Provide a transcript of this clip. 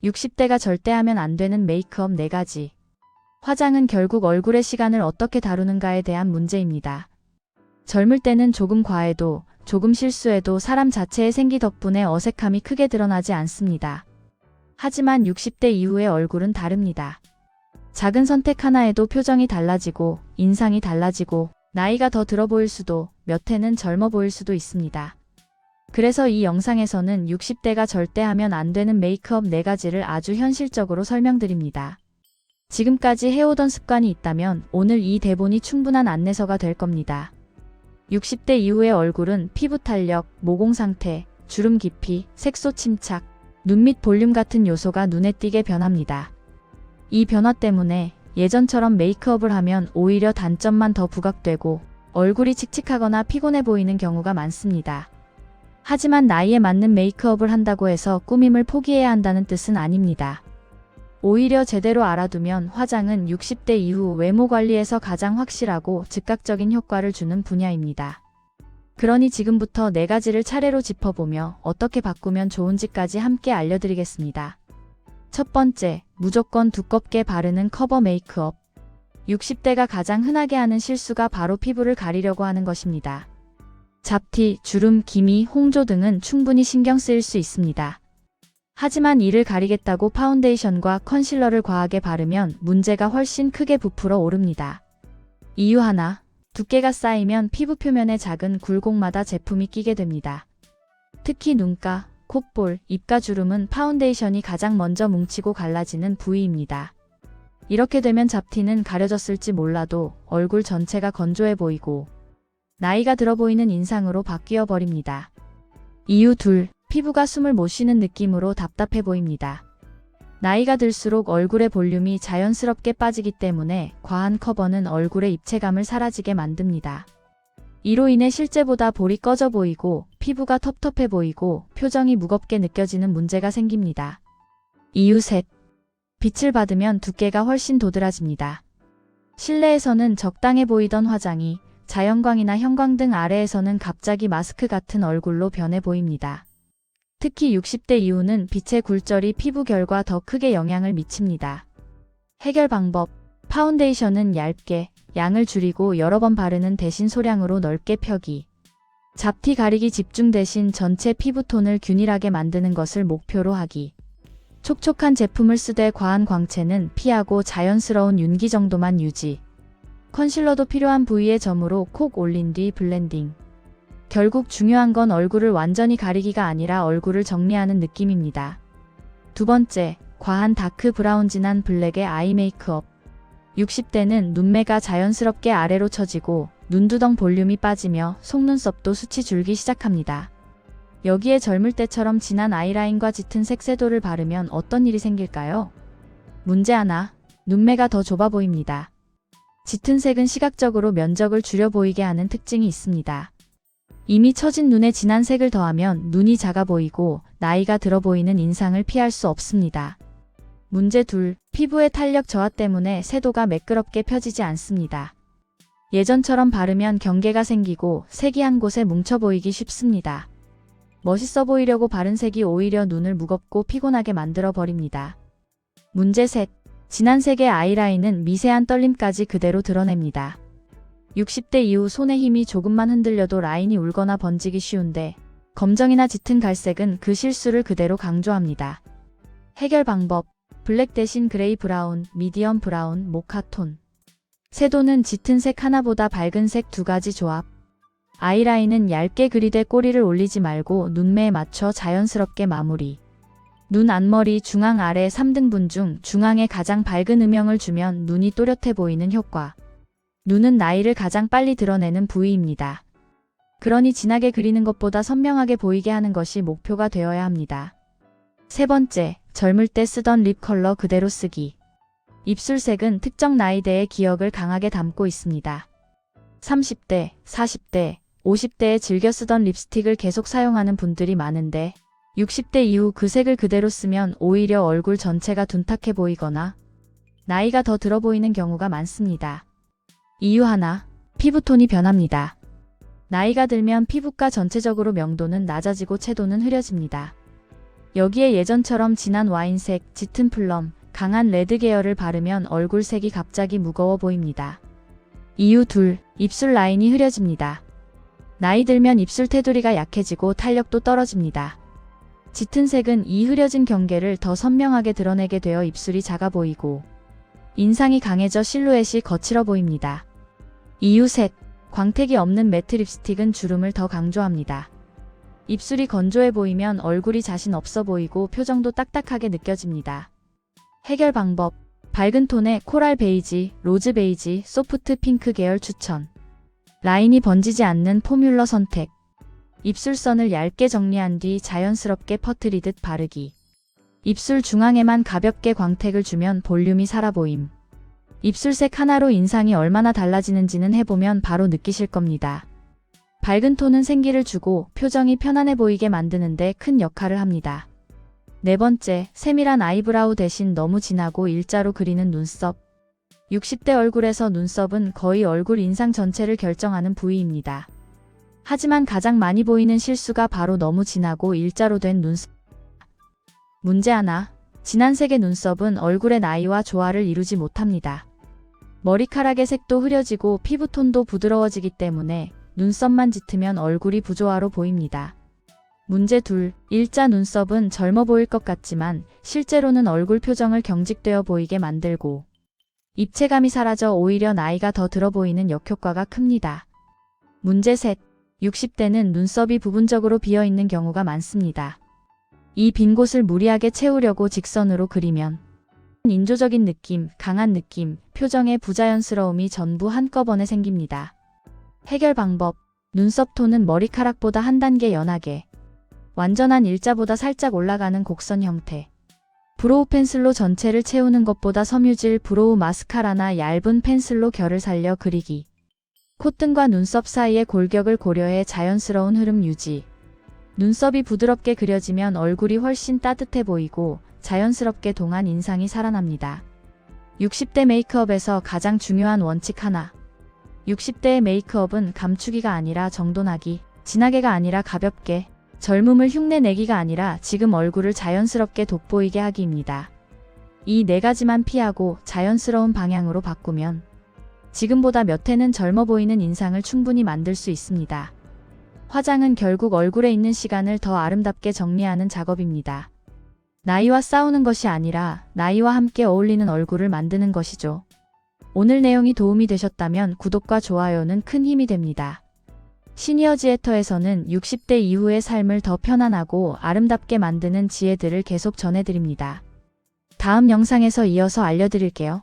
60대가 절대 하면 안 되는 메이크업 4가지. 화장은 결국 얼굴의 시간을 어떻게 다루는가에 대한 문제입니다. 젊을 때는 조금 과해도 조금 실수해도 사람 자체의 생기 덕분에 어색함이 크게 드러나지 않습니다. 하지만 60대 이후의 얼굴은 다릅니다. 작은 선택 하나에도 표정이 달라지고 인상이 달라지고 나이가 더 들어 보일 수도 몇 해는 젊어 보일 수도 있습니다. 그래서 이 영상에서는 60대가 절대 하면 안 되는 메이크업 4가지를 아주 현실적으로 설명드립니다. 지금까지 해오던 습관이 있다면 오늘 이 대본이 충분한 안내서가 될 겁니다. 60대 이후의 얼굴은 피부 탄력, 모공 상태, 주름 깊이, 색소 침착, 눈 밑 볼륨 같은 요소가 눈에 띄게 변합니다. 이 변화 때문에 예전처럼 메이크업을 하면 오히려 단점만 더 부각되고 얼굴이 칙칙하거나 피곤해 보이는 경우가 많습니다. 하지만 나이에 맞는 메이크업을 한다고 해서 꾸밈을 포기해야 한다는 뜻은 아닙니다. 오히려 제대로 알아두면 화장은 60대 이후 외모 관리에서 가장 확실하고 즉각적인 효과를 주는 분야입니다. 그러니 지금부터 4가지를 차례로 짚어보며 어떻게 바꾸면 좋은지까지 함께 알려드리겠습니다. 첫 번째, 무조건 두껍게 바르는 커버 메이크업. 60대가 가장 흔하게 하는 실수가 바로 피부를 가리려고 하는 것입니다. 잡티, 주름, 기미, 홍조 등은 충분히 신경 쓰일 수 있습니다. 하지만 이를 가리겠다고 파운데이션과 컨실러를 과하게 바르면 문제가 훨씬 크게 부풀어 오릅니다. 이유 하나, 두께가 쌓이면 피부 표면에 작은 굴곡마다 제품이 끼게 됩니다. 특히 눈가, 콧볼, 입가 주름은 파운데이션이 가장 먼저 뭉치고 갈라지는 부위입니다. 이렇게 되면 잡티는 가려졌을지 몰라도 얼굴 전체가 건조해 보이고 나이가 들어 보이는 인상으로 바뀌어 버립니다. 이유 둘, 피부가 숨을 못 쉬는 느낌으로 답답해 보입니다. 나이가 들수록 얼굴의 볼륨이 자연스럽게 빠지기 때문에 과한 커버는 얼굴의 입체감을 사라지게 만듭니다. 이로 인해 실제보다 볼이 꺼져 보이고 피부가 텁텁해 보이고 표정이 무겁게 느껴지는 문제가 생깁니다. 이유 셋, 빛을 받으면 두께가 훨씬 도드라집니다. 실내에서는 적당해 보이던 화장이 자연광이나 형광 등 아래에서는 갑자기 마스크 같은 얼굴로 변해 보입니다. 특히 60대 이후는 빛의 굴절이 피부 결과 더 크게 영향을 미칩니다. 해결 방법, 파운데이션은 얇게, 양을 줄이고 여러 번 바르는 대신 소량으로 넓게 펴기. 잡티 가리기 집중 대신 전체 피부톤을 균일하게 만드는 것을 목표로 하기. 촉촉한 제품을 쓰되 과한 광채는 피하고 자연스러운 윤기 정도만 유지. 컨실러도 필요한 부위에 점으로 콕 올린 뒤 블렌딩. 결국 중요한 건 얼굴을 완전히 가리기가 아니라 얼굴을 정리하는 느낌입니다. 두 번째, 과한 다크 브라운 진한 블랙의 아이 메이크업. 60대는 눈매가 자연스럽게 아래로 처지고 눈두덩 볼륨이 빠지며 속눈썹도 숱이 줄기 시작합니다. 여기에 젊을 때처럼 진한 아이라인과 짙은 색채도를 바르면 어떤 일이 생길까요? 문제 하나, 눈매가 더 좁아 보입니다. 짙은 색은 시각적으로 면적을 줄여 보이게 하는 특징이 있습니다. 이미 처진 눈에 진한 색을 더하면 눈이 작아 보이고 나이가 들어 보이는 인상을 피할 수 없습니다. 문제 둘, 피부의 탄력 저하 때문에 섀도가 매끄럽게 펴지지 않습니다. 예전처럼 바르면 경계가 생기고 색이 한 곳에 뭉쳐 보이기 쉽습니다. 멋있어 보이려고 바른 색이 오히려 눈을 무겁고 피곤하게 만들어 버립니다. 문제 셋, 진한 색의 아이라인은 미세한 떨림까지 그대로 드러냅니다. 60대 이후 손의 힘이 조금만 흔들려도 라인이 울거나 번지기 쉬운데 검정이나 짙은 갈색은 그 실수를 그대로 강조합니다. 해결 방법, 블랙 대신 그레이 브라운, 미디엄 브라운, 모카톤. 섀도는 짙은 색 하나보다 밝은 색 2가지 조합. 아이라인은 얇게 그리되 꼬리를 올리지 말고 눈매에 맞춰 자연스럽게 마무리. 눈 앞머리 중앙 아래 3등분 중 중앙에 가장 밝은 음영을 주면 눈이 또렷해 보이는 효과. 눈은 나이를 가장 빨리 드러내는 부위입니다. 그러니 진하게 그리는 것보다 선명하게 보이게 하는 것이 목표가 되어야 합니다. 세 번째, 젊을 때 쓰던 립 컬러 그대로 쓰기. 입술색은 특정 나이대의 기억을 강하게 담고 있습니다. 30대, 40대, 50대에 즐겨 쓰던 립스틱을 계속 사용하는 분들이 많은데 60대 이후 그 색을 그대로 쓰면 오히려 얼굴 전체가 둔탁해 보이거나 나이가 더 들어 보이는 경우가 많습니다. 이유 하나, 피부톤이 변합니다. 나이가 들면 피부과 전체적으로 명도는 낮아지고 채도는 흐려집니다. 여기에 예전처럼 진한 와인색, 짙은 플럼, 강한 레드 계열을 바르면 얼굴색이 갑자기 무거워 보입니다. 이유 둘, 입술 라인이 흐려집니다. 나이 들면 입술 테두리가 약해지고 탄력도 떨어집니다. 짙은 색은 이 흐려진 경계를 더 선명하게 드러내게 되어 입술이 작아 보이고 인상이 강해져 실루엣이 거칠어 보입니다. 이유 셋, 광택이 없는 매트 립스틱은 주름을 더 강조합니다. 입술이 건조해 보이면 얼굴이 자신 없어 보이고 표정도 딱딱하게 느껴집니다. 해결 방법, 밝은 톤의 코랄 베이지, 로즈 베이지, 소프트 핑크 계열 추천. 라인이 번지지 않는 포뮬러 선택. 입술선을 얇게 정리한 뒤 자연스럽게 퍼뜨리듯 바르기. 입술 중앙에만 가볍게 광택을 주면 볼륨이 살아 보임. 입술색 하나로 인상이 얼마나 달라지는지는 해보면 바로 느끼실 겁니다. 밝은 톤은 생기를 주고 표정이 편안해 보이게 만드는데 큰 역할을 합니다. 네 번째, 세밀한 아이브라우 대신 너무 진하고 일자로 그리는 눈썹. 60대 얼굴에서 눈썹은 거의 얼굴 인상 전체를 결정하는 부위입니다. 하지만 가장 많이 보이는 실수가 바로 너무 진하고 일자로 된 눈썹. 문제 하나, 진한 색의 눈썹은 얼굴의 나이와 조화를 이루지 못합니다. 머리카락의 색도 흐려지고 피부톤도 부드러워지기 때문에 눈썹만 짙으면 얼굴이 부조화로 보입니다. 문제 둘, 일자 눈썹은 젊어 보일 것 같지만 실제로는 얼굴 표정을 경직되어 보이게 만들고 입체감이 사라져 오히려 나이가 더 들어 보이는 역효과가 큽니다. 문제 셋, 60대는 눈썹이 부분적으로 비어있는 경우가 많습니다. 이 빈 곳을 무리하게 채우려고 직선으로 그리면 인조적인 느낌, 강한 느낌, 표정의 부자연스러움이 전부 한꺼번에 생깁니다. 해결 방법, 눈썹 톤은 머리카락보다 한 단계 연하게, 완전한 일자보다 살짝 올라가는 곡선 형태. 브로우 펜슬로 전체를 채우는 것보다 섬유질 브로우 마스카라나 얇은 펜슬로 결을 살려 그리기. 콧등과 눈썹 사이의 골격을 고려해 자연스러운 흐름 유지. 눈썹이 부드럽게 그려지면 얼굴이 훨씬 따뜻해 보이고 자연스럽게 동안 인상이 살아납니다. 60대 메이크업에서 가장 중요한 원칙 하나. 60대의 메이크업은 감추기가 아니라 정돈하기, 진하게가 아니라 가볍게, 젊음을 흉내내기가 아니라 지금 얼굴을 자연스럽게 돋보이게 하기입니다. 이 네 가지만 피하고 자연스러운 방향으로 바꾸면 지금보다 몇 해는 젊어 보이는 인상을 충분히 만들 수 있습니다. 화장은 결국 얼굴에 있는 시간을 더 아름답게 정리하는 작업입니다. 나이와 싸우는 것이 아니라 나이와 함께 어울리는 얼굴을 만드는 것이죠. 오늘 내용이 도움이 되셨다면 구독과 좋아요는 큰 힘이 됩니다. 시니어지에터에서는 60대 이후의 삶을 더 편안하고 아름답게 만드는 지혜들을 계속 전해드립니다. 다음 영상에서 이어서 알려드릴게요.